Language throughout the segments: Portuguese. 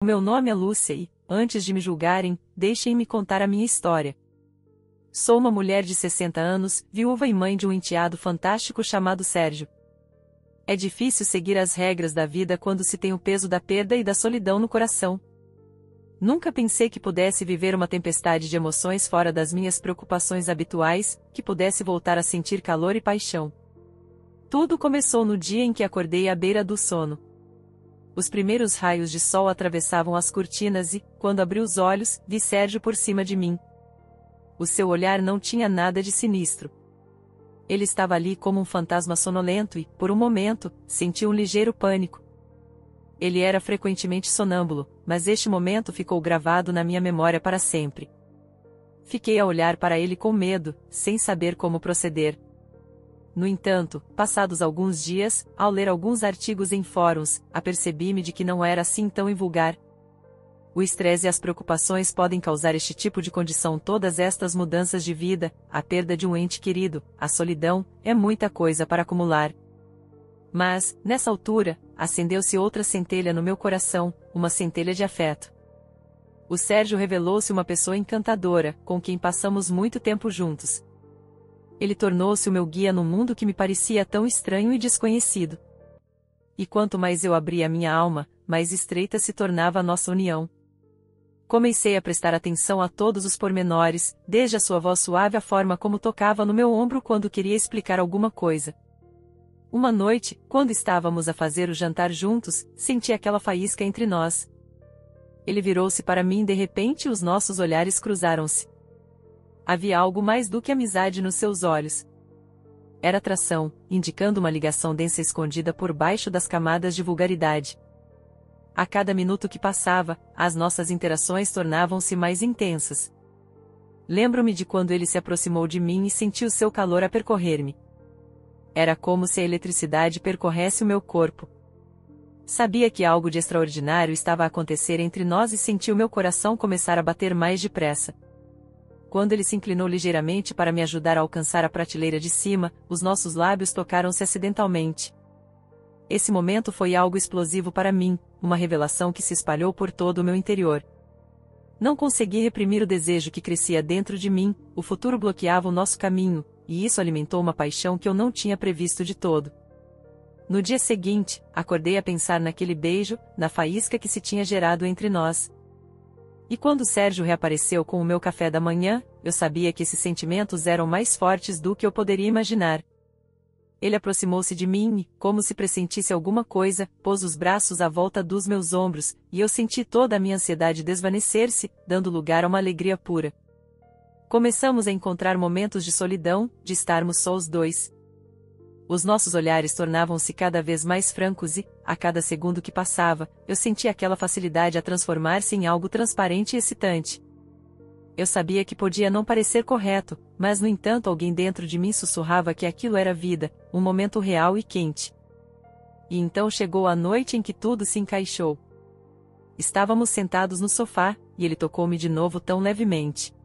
O meu nome é Lúcia e, antes de me julgarem, deixem-me contar a minha história. Sou uma mulher de 60 anos, viúva e mãe de um enteado fantástico chamado Sérgio. É difícil seguir as regras da vida quando se tem o peso da perda e da solidão no coração. Nunca pensei que pudesse viver uma tempestade de emoções fora das minhas preocupações habituais, que pudesse voltar a sentir calor e paixão. Tudo começou no dia em que acordei à beira do sono. Os primeiros raios de sol atravessavam as cortinas e, quando abri os olhos, vi Sérgio por cima de mim. O seu olhar não tinha nada de sinistro. Ele estava ali como um fantasma sonolento e, por um momento, senti um ligeiro pânico. Ele era frequentemente sonâmbulo, mas este momento ficou gravado na minha memória para sempre. Fiquei a olhar para ele com medo, sem saber como proceder. No entanto, passados alguns dias, ao ler alguns artigos em fóruns, apercebi-me de que não era assim tão invulgar. O estresse e as preocupações podem causar este tipo de condição. Todas estas mudanças de vida, a perda de um ente querido, a solidão, é muita coisa para acumular. Mas, nessa altura, acendeu-se outra centelha no meu coração, uma centelha de afeto. O Sérgio revelou-se uma pessoa encantadora, com quem passamos muito tempo juntos. Ele tornou-se o meu guia num mundo que me parecia tão estranho e desconhecido. E quanto mais eu abria a minha alma, mais estreita se tornava a nossa união. Comecei a prestar atenção a todos os pormenores, desde a sua voz suave à forma como tocava no meu ombro quando queria explicar alguma coisa. Uma noite, quando estávamos a fazer o jantar juntos, senti aquela faísca entre nós. Ele virou-se para mim de repente e os nossos olhares cruzaram-se. Havia algo mais do que amizade nos seus olhos. Era atração, indicando uma ligação densa escondida por baixo das camadas de vulgaridade. A cada minuto que passava, as nossas interações tornavam-se mais intensas. Lembro-me de quando ele se aproximou de mim e senti o seu calor a percorrer-me. Era como se a eletricidade percorresse o meu corpo. Sabia que algo de extraordinário estava a acontecer entre nós e senti o meu coração começar a bater mais depressa. Quando ele se inclinou ligeiramente para me ajudar a alcançar a prateleira de cima, os nossos lábios tocaram-se acidentalmente. Esse momento foi algo explosivo para mim, uma revelação que se espalhou por todo o meu interior. Não consegui reprimir o desejo que crescia dentro de mim, o futuro bloqueava o nosso caminho, e isso alimentou uma paixão que eu não tinha previsto de todo. No dia seguinte, acordei a pensar naquele beijo, na faísca que se tinha gerado entre nós. E quando Sérgio reapareceu com o meu café da manhã, eu sabia que esses sentimentos eram mais fortes do que eu poderia imaginar. Ele aproximou-se de mim e, como se pressentisse alguma coisa, pôs os braços à volta dos meus ombros, e eu senti toda a minha ansiedade desvanecer-se, dando lugar a uma alegria pura. Começamos a encontrar momentos de solidão, de estarmos só os dois. Os nossos olhares tornavam-se cada vez mais francos e, a cada segundo que passava, eu sentia aquela facilidade a transformar-se em algo transparente e excitante. Eu sabia que podia não parecer correto, mas no entanto alguém dentro de mim sussurrava que aquilo era vida, um momento real e quente. E então chegou a noite em que tudo se encaixou. Estávamos sentados no sofá, e ele tocou-me de novo tão levemente.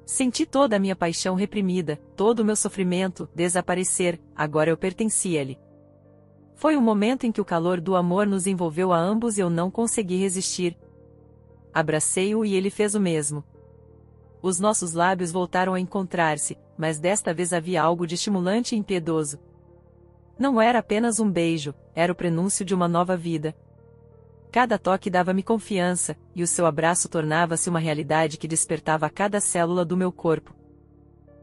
Senti toda a minha paixão reprimida, todo o meu sofrimento, desaparecer, agora eu pertencia-lhe. Foi um momento em que o calor do amor nos envolveu a ambos e eu não consegui resistir. Abracei-o e ele fez o mesmo. Os nossos lábios voltaram a encontrar-se, mas desta vez havia algo de estimulante e impiedoso. Não era apenas um beijo, era o prenúncio de uma nova vida. Cada toque dava-me confiança, e o seu abraço tornava-se uma realidade que despertava a cada célula do meu corpo.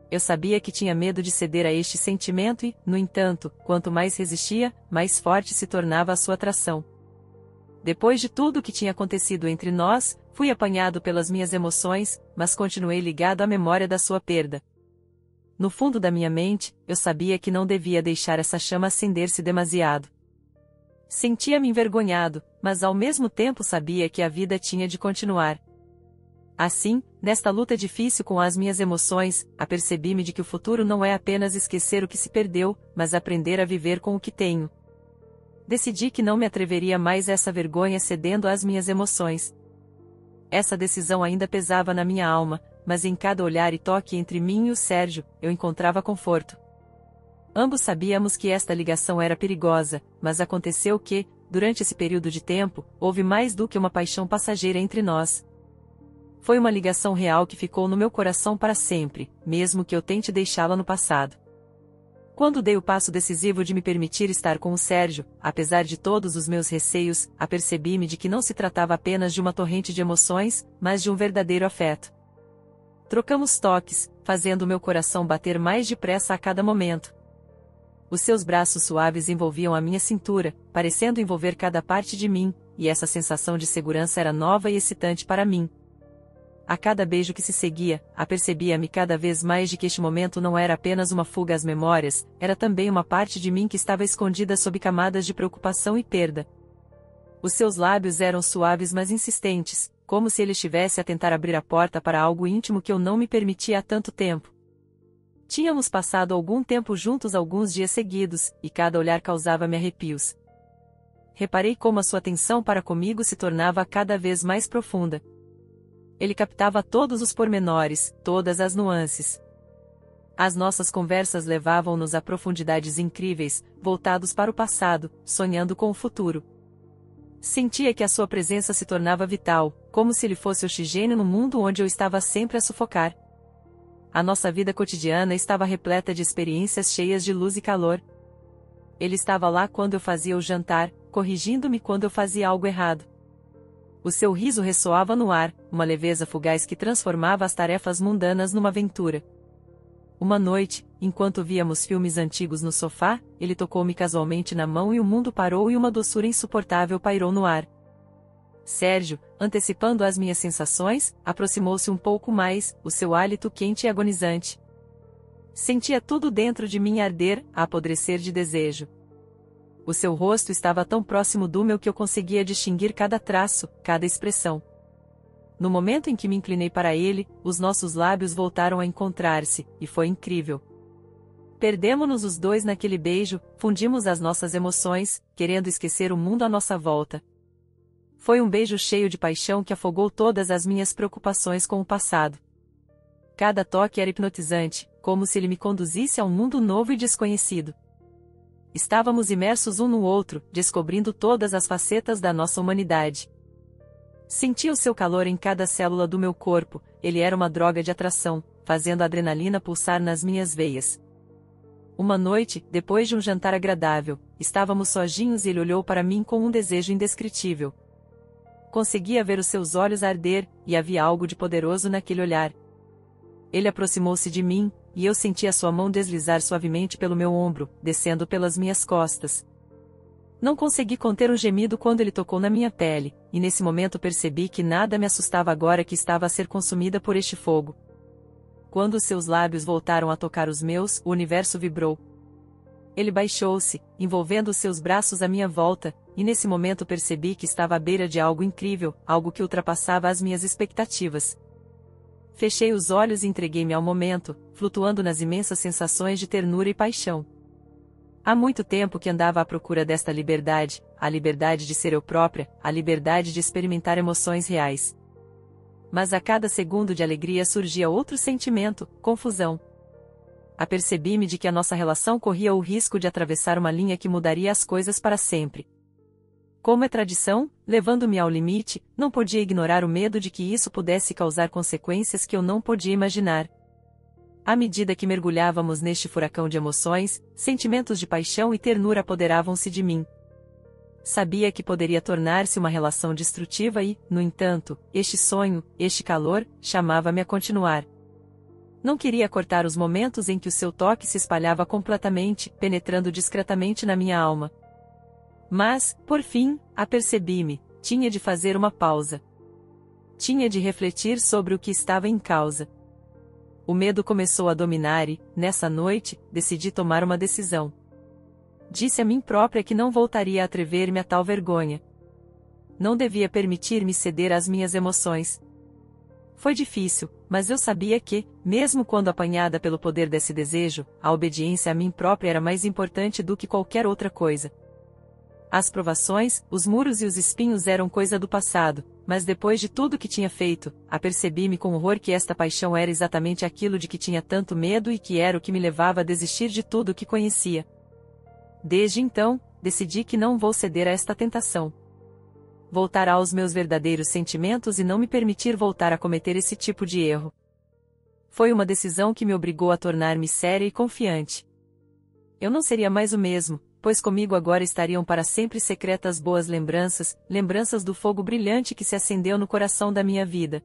Eu sabia que tinha medo de ceder a este sentimento e, no entanto, quanto mais resistia, mais forte se tornava a sua atração. Depois de tudo o que tinha acontecido entre nós, fui apanhado pelas minhas emoções, mas continuei ligado à memória da sua perda. No fundo da minha mente, eu sabia que não devia deixar essa chama acender-se demasiado. Sentia-me envergonhado, mas ao mesmo tempo sabia que a vida tinha de continuar. Assim, nesta luta difícil com as minhas emoções, apercebi-me de que o futuro não é apenas esquecer o que se perdeu, mas aprender a viver com o que tenho. Decidi que não me atreveria mais a essa vergonha cedendo às minhas emoções. Essa decisão ainda pesava na minha alma, mas em cada olhar e toque entre mim e o Sérgio, eu encontrava conforto. Ambos sabíamos que esta ligação era perigosa, mas aconteceu que, durante esse período de tempo, houve mais do que uma paixão passageira entre nós. Foi uma ligação real que ficou no meu coração para sempre, mesmo que eu tente deixá-la no passado. Quando dei o passo decisivo de me permitir estar com o Sérgio, apesar de todos os meus receios, apercebi-me de que não se tratava apenas de uma torrente de emoções, mas de um verdadeiro afeto. Trocamos toques, fazendo meu coração bater mais depressa a cada momento. Os seus braços suaves envolviam a minha cintura, parecendo envolver cada parte de mim, e essa sensação de segurança era nova e excitante para mim. A cada beijo que se seguia, apercebia-me cada vez mais de que este momento não era apenas uma fuga às memórias, era também uma parte de mim que estava escondida sob camadas de preocupação e perda. Os seus lábios eram suaves mas insistentes, como se ele estivesse a tentar abrir a porta para algo íntimo que eu não me permitia há tanto tempo. Tínhamos passado algum tempo juntos alguns dias seguidos, e cada olhar causava-me arrepios. Reparei como a sua atenção para comigo se tornava cada vez mais profunda. Ele captava todos os pormenores, todas as nuances. As nossas conversas levavam-nos a profundidades incríveis, voltados para o passado, sonhando com o futuro. Sentia que a sua presença se tornava vital, como se ele fosse oxigênio no mundo onde eu estava sempre a sufocar. A nossa vida cotidiana estava repleta de experiências cheias de luz e calor. Ele estava lá quando eu fazia o jantar, corrigindo-me quando eu fazia algo errado. O seu riso ressoava no ar, uma leveza fugaz que transformava as tarefas mundanas numa aventura. Uma noite, enquanto víamos filmes antigos no sofá, ele tocou-me casualmente na mão e o mundo parou e uma doçura insuportável pairou no ar. Sérgio, antecipando as minhas sensações, aproximou-se um pouco mais, o seu hálito quente e agonizante. Sentia tudo dentro de mim arder, a apodrecer de desejo. O seu rosto estava tão próximo do meu que eu conseguia distinguir cada traço, cada expressão. No momento em que me inclinei para ele, os nossos lábios voltaram a encontrar-se, e foi incrível. Perdemo-nos os dois naquele beijo, fundimos as nossas emoções, querendo esquecer o mundo à nossa volta. Foi um beijo cheio de paixão que afogou todas as minhas preocupações com o passado. Cada toque era hipnotizante, como se ele me conduzisse a um mundo novo e desconhecido. Estávamos imersos um no outro, descobrindo todas as facetas da nossa humanidade. Sentia o seu calor em cada célula do meu corpo, ele era uma droga de atração, fazendo a adrenalina pulsar nas minhas veias. Uma noite, depois de um jantar agradável, estávamos sozinhos e ele olhou para mim com um desejo indescritível. Conseguia ver os seus olhos arder, e havia algo de poderoso naquele olhar. Ele aproximou-se de mim, e eu senti a sua mão deslizar suavemente pelo meu ombro, descendo pelas minhas costas. Não consegui conter um gemido quando ele tocou na minha pele, e nesse momento percebi que nada me assustava agora que estava a ser consumida por este fogo. Quando os seus lábios voltaram a tocar os meus, o universo vibrou. Ele baixou-se, envolvendo os seus braços à minha volta, e nesse momento percebi que estava à beira de algo incrível, algo que ultrapassava as minhas expectativas. Fechei os olhos e entreguei-me ao momento, flutuando nas imensas sensações de ternura e paixão. Há muito tempo que andava à procura desta liberdade, a liberdade de ser eu própria, a liberdade de experimentar emoções reais. Mas a cada segundo de alegria surgia outro sentimento, confusão. Apercebi-me de que a nossa relação corria o risco de atravessar uma linha que mudaria as coisas para sempre. Como é tradição, levando-me ao limite, não podia ignorar o medo de que isso pudesse causar consequências que eu não podia imaginar. À medida que mergulhávamos neste furacão de emoções, sentimentos de paixão e ternura apoderavam-se de mim. Sabia que poderia tornar-se uma relação destrutiva e, no entanto, este sonho, este calor, chamava-me a continuar. Não queria cortar os momentos em que o seu toque se espalhava completamente, penetrando discretamente na minha alma. Mas, por fim, apercebi-me, tinha de fazer uma pausa. Tinha de refletir sobre o que estava em causa. O medo começou a dominar e, nessa noite, decidi tomar uma decisão. Disse a mim própria que não voltaria a atrever-me a tal vergonha. Não devia permitir-me ceder às minhas emoções. Foi difícil, mas eu sabia que, mesmo quando apanhada pelo poder desse desejo, a obediência a mim própria era mais importante do que qualquer outra coisa. As provações, os muros e os espinhos eram coisa do passado, mas depois de tudo que tinha feito, apercebi-me com horror que esta paixão era exatamente aquilo de que tinha tanto medo e que era o que me levava a desistir de tudo o que conhecia. Desde então, decidi que não vou ceder a esta tentação. Voltar aos meus verdadeiros sentimentos e não me permitir voltar a cometer esse tipo de erro. Foi uma decisão que me obrigou a tornar-me séria e confiante. Eu não seria mais o mesmo, pois comigo agora estariam para sempre secretas boas lembranças, lembranças do fogo brilhante que se acendeu no coração da minha vida.